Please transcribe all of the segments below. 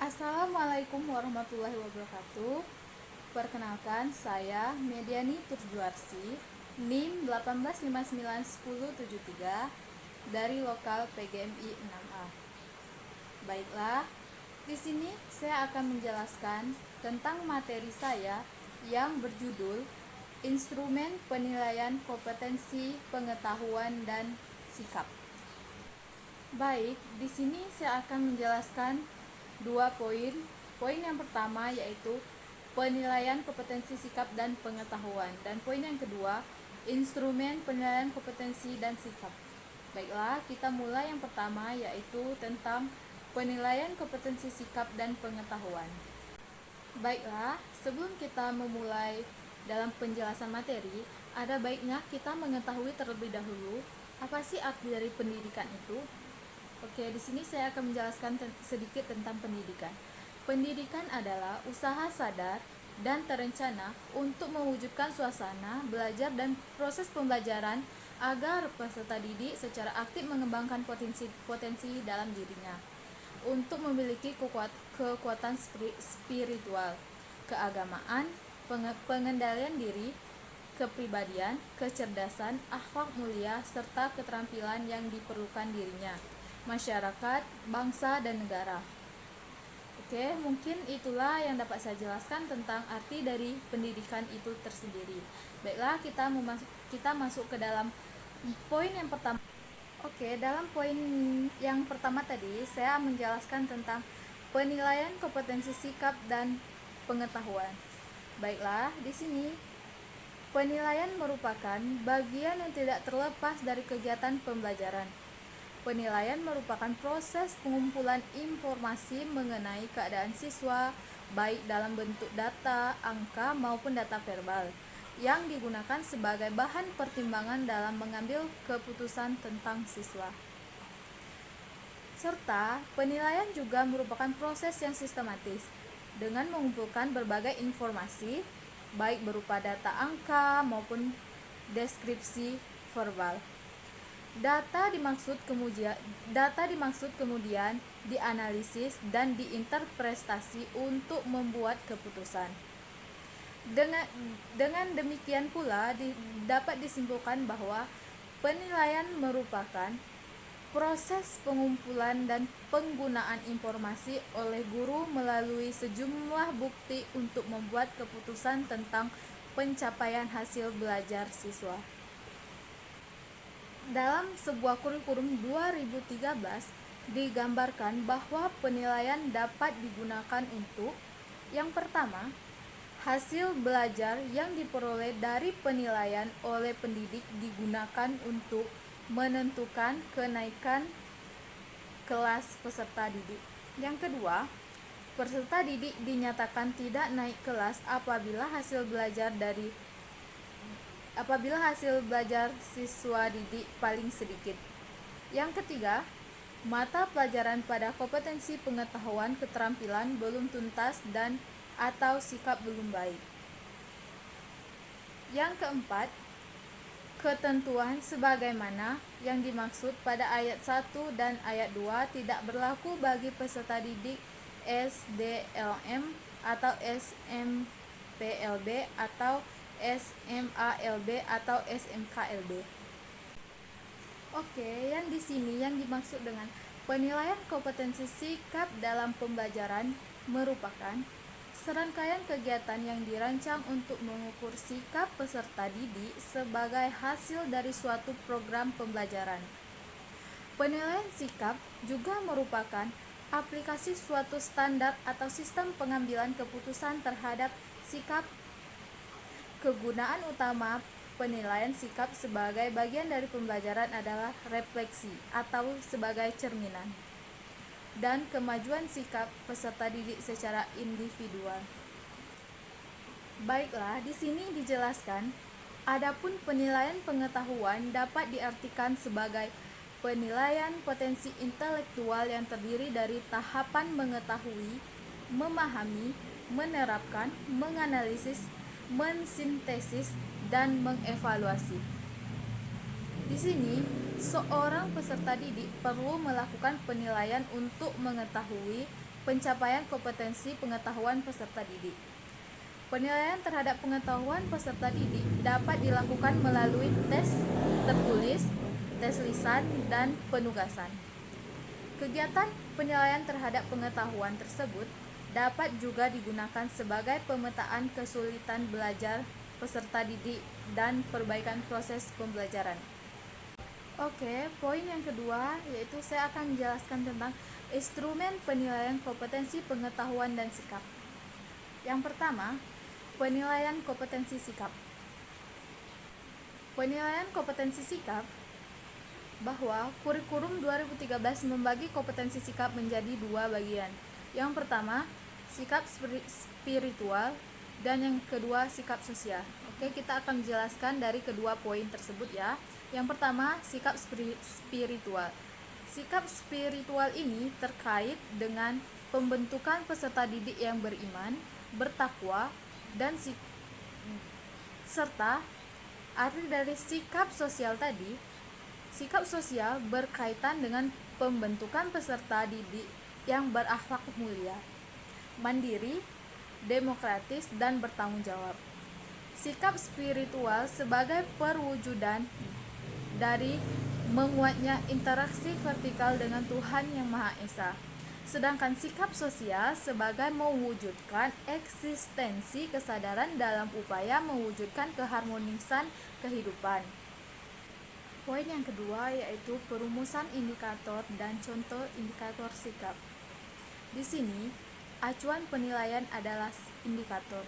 Assalamualaikum warahmatullahi wabarakatuh. Perkenalkan, saya Mediani Turjuarsi, NIM 1859103 dari lokal PGMI 6A. Baiklah, di sini saya akan menjelaskan tentang materi saya yang berjudul Instrumen Penilaian Kompetensi Pengetahuan dan Sikap. Baik, di sini saya akan menjelaskan dua poin. Poin yang pertama yaitu penilaian kompetensi sikap dan pengetahuan, dan poin yang kedua instrumen penilaian kompetensi dan sikap. Baiklah, kita mulai yang pertama yaitu tentang penilaian kompetensi sikap dan pengetahuan. Baiklah, sebelum kita memulai dalam penjelasan materi, ada baiknya kita mengetahui terlebih dahulu apa sih arti dari pendidikan itu. Oke, di sini saya akan menjelaskan sedikit tentang pendidikan. Pendidikan adalah usaha sadar dan terencana untuk mewujudkan suasana belajar dan proses pembelajaran agar peserta didik secara aktif mengembangkan potensi dalam dirinya untuk memiliki kekuatan spiritual, keagamaan, pengendalian diri, kepribadian, kecerdasan, akhlak mulia, serta keterampilan yang diperlukan dirinya, masyarakat, bangsa, dan negara. Oke, mungkin itulah yang dapat saya jelaskan tentang arti dari pendidikan itu tersendiri. Baiklah, kita masuk ke dalam poin yang pertama. Oke, dalam poin yang pertama tadi saya menjelaskan tentang penilaian kompetensi sikap dan pengetahuan. Baiklah, di sini penilaian merupakan bagian yang tidak terlepas dari kegiatan pembelajaran. Penilaian merupakan proses pengumpulan informasi mengenai keadaan siswa, baik dalam bentuk data, angka, maupun data verbal, yang digunakan sebagai bahan pertimbangan dalam mengambil keputusan tentang siswa. Serta, penilaian juga merupakan proses yang sistematis, dengan mengumpulkan berbagai informasi, baik berupa data angka maupun deskripsi verbal. Data dimaksud kemudian dianalisis dan diinterpretasi untuk membuat keputusan. Dengan demikian pula dapat disimpulkan bahwa penilaian merupakan proses pengumpulan dan penggunaan informasi oleh guru melalui sejumlah bukti untuk membuat keputusan tentang pencapaian hasil belajar siswa. Dalam sebuah kurikulum 2013 digambarkan bahwa penilaian dapat digunakan untuk yang pertama, hasil belajar yang diperoleh dari penilaian oleh pendidik digunakan untuk menentukan kenaikan kelas peserta didik. Yang kedua, peserta didik dinyatakan tidak naik kelas apabila hasil belajar siswa didik paling sedikit. Yang ketiga, mata pelajaran pada kompetensi pengetahuan keterampilan belum tuntas dan atau sikap belum baik. Yang keempat, ketentuan sebagaimana yang dimaksud pada ayat 1 dan ayat 2 tidak berlaku bagi peserta didik SDLM atau SMPLB atau SMALB atau SMKLB. Oke, yang di sini yang dimaksud dengan penilaian kompetensi sikap dalam pembelajaran merupakan serangkaian kegiatan yang dirancang untuk mengukur sikap peserta didik sebagai hasil dari suatu program pembelajaran. Penilaian sikap juga merupakan aplikasi suatu standar atau sistem pengambilan keputusan terhadap sikap. Kegunaan utama penilaian sikap sebagai bagian dari pembelajaran adalah refleksi atau sebagai cerminan dan kemajuan sikap peserta didik secara individual. Baiklah, di sini dijelaskan, adapun penilaian pengetahuan dapat diartikan sebagai penilaian potensi intelektual yang terdiri dari tahapan mengetahui, memahami, menerapkan, menganalisis, mensintesis, dan mengevaluasi. Di sini, seorang peserta didik perlu melakukan penilaian untuk mengetahui pencapaian kompetensi pengetahuan peserta didik. Penilaian terhadap pengetahuan peserta didik dapat dilakukan melalui tes tertulis, tes lisan, dan penugasan. Kegiatan penilaian terhadap pengetahuan tersebut dapat juga digunakan sebagai pemetaan kesulitan belajar peserta didik dan perbaikan proses pembelajaran. Oke, poin yang kedua yaitu saya akan menjelaskan tentang instrumen penilaian kompetensi pengetahuan dan sikap. Yang pertama, penilaian kompetensi sikap. Penilaian kompetensi sikap bahwa kurikulum 2013 membagi kompetensi sikap menjadi dua bagian. Yang pertama, sikap spiritual, dan yang kedua, sikap sosial. Oke, kita akan menjelaskan dari kedua poin tersebut ya. Yang pertama, sikap spiritual. Sikap spiritual ini terkait dengan pembentukan peserta didik yang beriman, bertakwa, dan serta arti dari sikap sosial tadi. Sikap sosial berkaitan dengan pembentukan peserta didik yang berakhlak mulia, mandiri, demokratis, dan bertanggung jawab. Sikap spiritual sebagai perwujudan dari menguatnya interaksi vertikal dengan Tuhan Yang Maha Esa. Sedangkan sikap sosial sebagai mewujudkan eksistensi kesadaran dalam upaya mewujudkan keharmonisan kehidupan. Poin yang kedua yaitu perumusan indikator dan contoh indikator sikap. Di sini, acuan penilaian adalah indikator,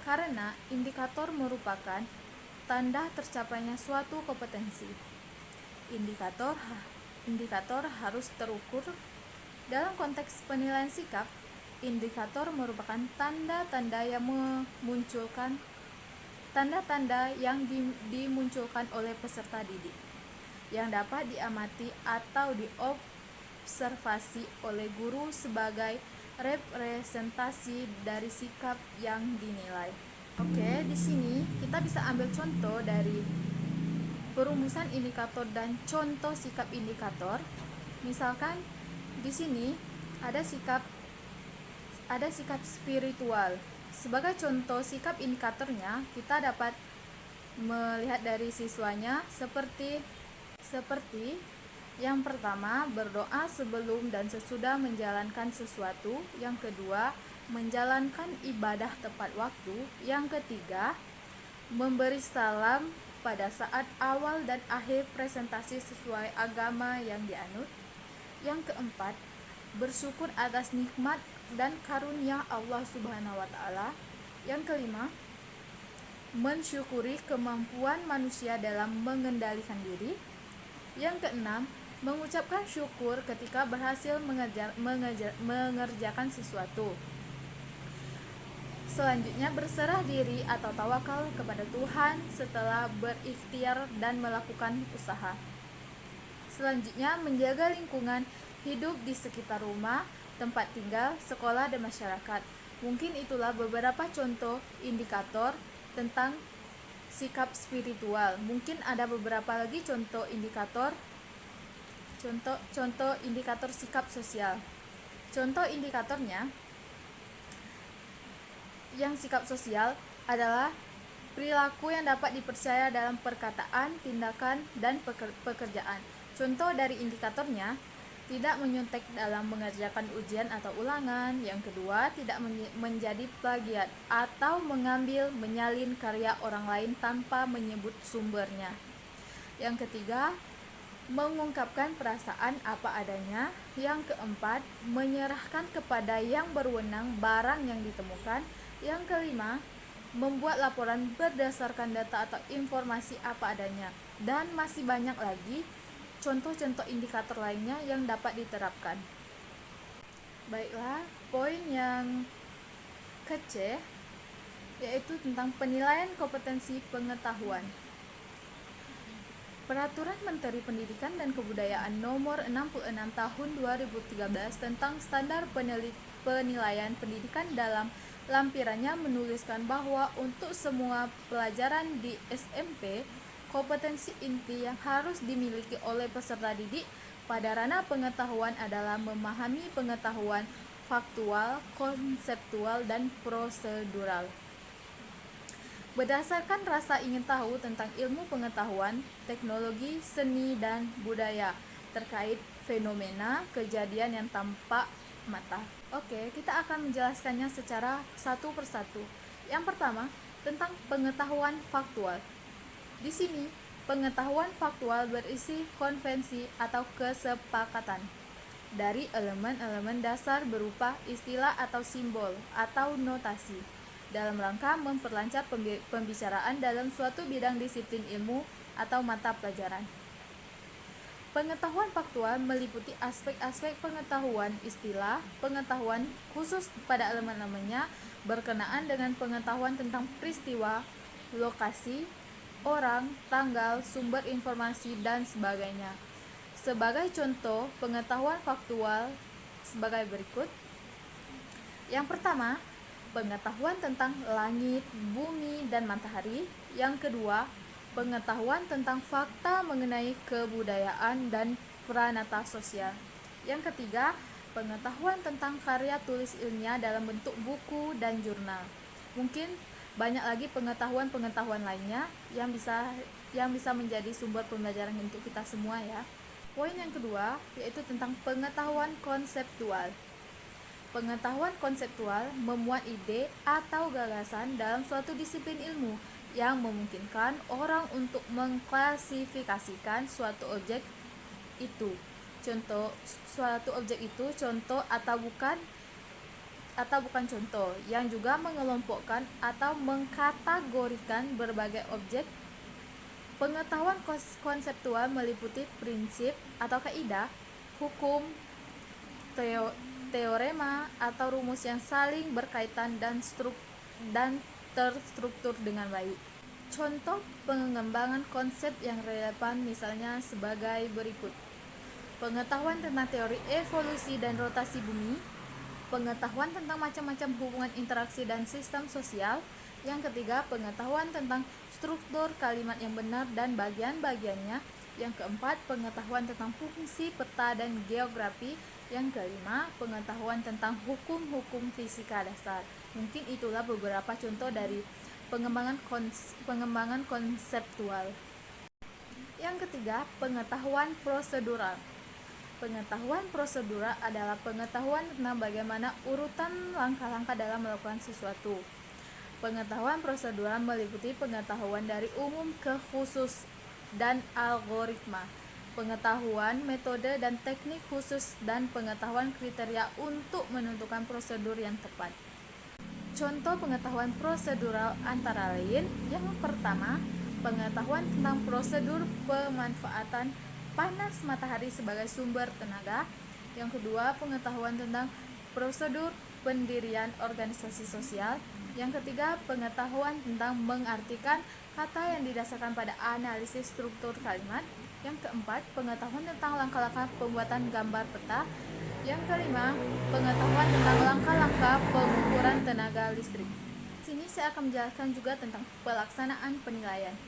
karena indikator merupakan tanda tercapainya suatu kompetensi. Indikator harus terukur. Dalam konteks penilaian sikap, indikator merupakan tanda-tanda yang dimunculkan oleh peserta didik, yang dapat diamati atau diobservasi oleh guru sebagai representasi dari sikap yang dinilai. Oke, di sini kita bisa ambil contoh dari perumusan indikator dan contoh sikap indikator. Misalkan di sini ada sikap spiritual. Sebagai contoh sikap indikatornya, kita dapat melihat dari siswanya seperti yang pertama, berdoa sebelum dan sesudah menjalankan sesuatu. Yang kedua, menjalankan ibadah tepat waktu. Yang ketiga, memberi salam pada saat awal dan akhir presentasi sesuai agama yang dianut. Yang keempat, bersyukur atas nikmat dan karunia Allah Subhanahu wa Ta'ala. Yang kelima, mensyukuri kemampuan manusia dalam mengendalikan diri. Yang keenam, mengucapkan syukur ketika berhasil mengerjakan sesuatu. Selanjutnya, berserah diri atau tawakal kepada Tuhan setelah berikhtiar dan melakukan usaha. Selanjutnya, menjaga lingkungan hidup di sekitar rumah, tempat tinggal, sekolah, dan masyarakat. Mungkin itulah beberapa contoh indikator tentang sikap spiritual. Mungkin ada beberapa lagi contoh indikator sikap sosial. Contoh indikatornya yang sikap sosial adalah perilaku yang dapat dipercaya dalam perkataan, tindakan, dan pekerjaan. Contoh dari indikatornya, tidak menyontek dalam mengerjakan ujian atau ulangan. Yang kedua, tidak menjadi plagiat atau menyalin karya orang lain tanpa menyebut sumbernya. Yang ketiga, mengungkapkan perasaan apa adanya. Yang keempat, menyerahkan kepada yang berwenang barang yang ditemukan. Yang kelima, membuat laporan berdasarkan data atau informasi apa adanya. Dan masih banyak lagi contoh-contoh indikator lainnya yang dapat diterapkan. Baiklah, poin yang ke-C yaitu tentang penilaian kompetensi pengetahuan. Peraturan Menteri Pendidikan dan Kebudayaan Nomor 66 Tahun 2013 tentang standar penilaian pendidikan dalam lampirannya menuliskan bahwa untuk semua pelajaran di SMP, kompetensi inti yang harus dimiliki oleh peserta didik pada ranah pengetahuan adalah memahami pengetahuan faktual, konseptual, dan prosedural. Berdasarkan rasa ingin tahu tentang ilmu pengetahuan, teknologi, seni, dan budaya terkait fenomena kejadian yang tampak mata. Oke, kita akan menjelaskannya secara satu persatu. Yang pertama, tentang pengetahuan faktual. Di sini, pengetahuan faktual berisi konvensi atau kesepakatan dari elemen-elemen dasar berupa istilah atau simbol atau notasi dalam rangka memperlancar pembicaraan dalam suatu bidang disiplin ilmu atau mata pelajaran. Pengetahuan faktual meliputi aspek-aspek pengetahuan istilah, pengetahuan khusus pada elemen-elemennya berkenaan dengan pengetahuan tentang peristiwa, lokasi, orang, tanggal, sumber informasi, dan sebagainya. Sebagai contoh pengetahuan faktual sebagai berikut. Yang pertama, pengetahuan tentang langit, bumi, dan matahari. Yang kedua, pengetahuan tentang fakta mengenai kebudayaan dan pranata sosial. Yang ketiga, pengetahuan tentang karya tulis ilmiah dalam bentuk buku dan jurnal. Mungkin banyak lagi pengetahuan-pengetahuan lainnya yang bisa menjadi sumber pembelajaran untuk kita semua ya. Poin yang kedua yaitu tentang pengetahuan konseptual. Pengetahuan konseptual memuat ide atau gagasan dalam suatu disiplin ilmu yang memungkinkan orang untuk mengklasifikasikan suatu objek itu. Contoh suatu objek itu contoh atau bukan contoh, yang juga mengelompokkan atau mengkategorikan berbagai objek. Pengetahuan konseptual meliputi prinsip atau kaidah, hukum, teorema atau rumus yang saling berkaitan dan terstruktur dengan baik. Contoh pengembangan konsep yang relevan misalnya sebagai berikut. Pengetahuan tentang teori evolusi dan rotasi bumi, pengetahuan tentang macam-macam hubungan interaksi dan sistem sosial. Yang ketiga, pengetahuan tentang struktur kalimat yang benar dan bagian-bagiannya. Yang keempat, pengetahuan tentang fungsi peta dan geografi. Yang kelima, pengetahuan tentang hukum-hukum fisika dasar. Mungkin itulah beberapa contoh dari pengembangan konseptual. Yang ketiga, pengetahuan prosedural. Pengetahuan prosedural adalah pengetahuan tentang bagaimana urutan langkah-langkah dalam melakukan sesuatu. Pengetahuan prosedural meliputi pengetahuan dari umum ke khusus dan algoritma, pengetahuan metode dan teknik khusus, dan pengetahuan kriteria untuk menentukan prosedur yang tepat. Contoh pengetahuan prosedural antara lain: yang pertama, pengetahuan tentang prosedur pemanfaatan panas matahari sebagai sumber tenaga. Yang kedua, pengetahuan tentang prosedur pendirian organisasi sosial. Yang ketiga, pengetahuan tentang mengartikan kata yang didasarkan pada analisis struktur kalimat. Yang keempat, pengetahuan tentang langkah-langkah pembuatan gambar peta. Yang kelima, pengetahuan tentang langkah-langkah pengukuran tenaga listrik. Sini saya akan menjelaskan juga tentang pelaksanaan penilaian.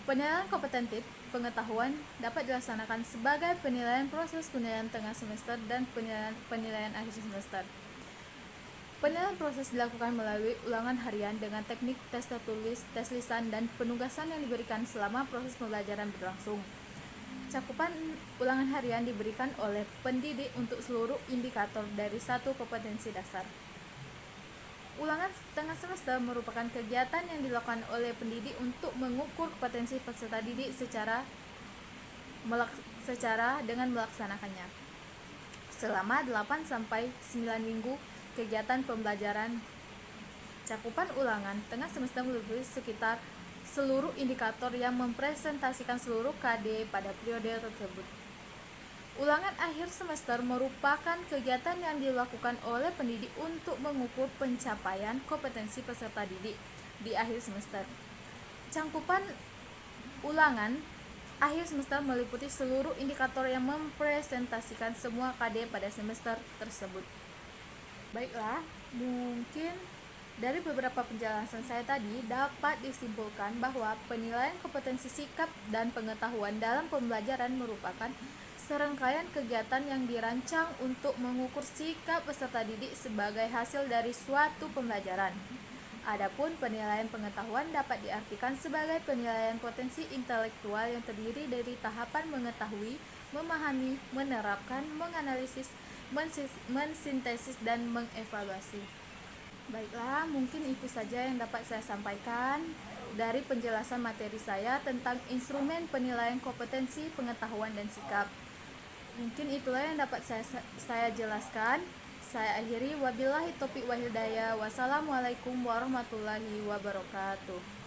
Penilaian kompetentif pengetahuan dapat dilaksanakan sebagai penilaian proses penilaian tengah semester dan penilaian akhir semester. Penilaian proses dilakukan melalui ulangan harian dengan teknik tes tertulis, tes lisan, dan penugasan yang diberikan selama proses pembelajaran berlangsung. Cakupan ulangan harian diberikan oleh pendidik untuk seluruh indikator dari satu kompetensi dasar. Ulangan tengah semester merupakan kegiatan yang dilakukan oleh pendidik untuk mengukur kompetensi peserta didik secara dengan melaksanakannya selama 8-9 minggu kegiatan pembelajaran. Cakupan ulangan tengah semester meliputi sekitar seluruh indikator yang mempresentasikan seluruh KD pada periode tersebut. Ulangan akhir semester merupakan kegiatan yang dilakukan oleh pendidik untuk mengukur pencapaian kompetensi peserta didik di akhir semester. Cakupan ulangan akhir semester meliputi seluruh indikator yang mempresentasikan semua KD pada semester tersebut. Baiklah, mungkin Dari beberapa penjelasan saya tadi, dapat disimpulkan bahwa penilaian kompetensi sikap dan pengetahuan dalam pembelajaran merupakan serangkaian kegiatan yang dirancang untuk mengukur sikap peserta didik sebagai hasil dari suatu pembelajaran. Adapun penilaian pengetahuan dapat diartikan sebagai penilaian potensi intelektual yang terdiri dari tahapan mengetahui, memahami, menerapkan, menganalisis, mensintesis, dan mengevaluasi. Baiklah, mungkin itu saja yang dapat saya sampaikan dari penjelasan materi saya tentang instrumen penilaian kompetensi, pengetahuan, dan sikap. Mungkin itulah yang dapat saya jelaskan. Saya akhiri, wabillahi taufiq wal hidayah. Wassalamualaikum warahmatullahi wabarakatuh.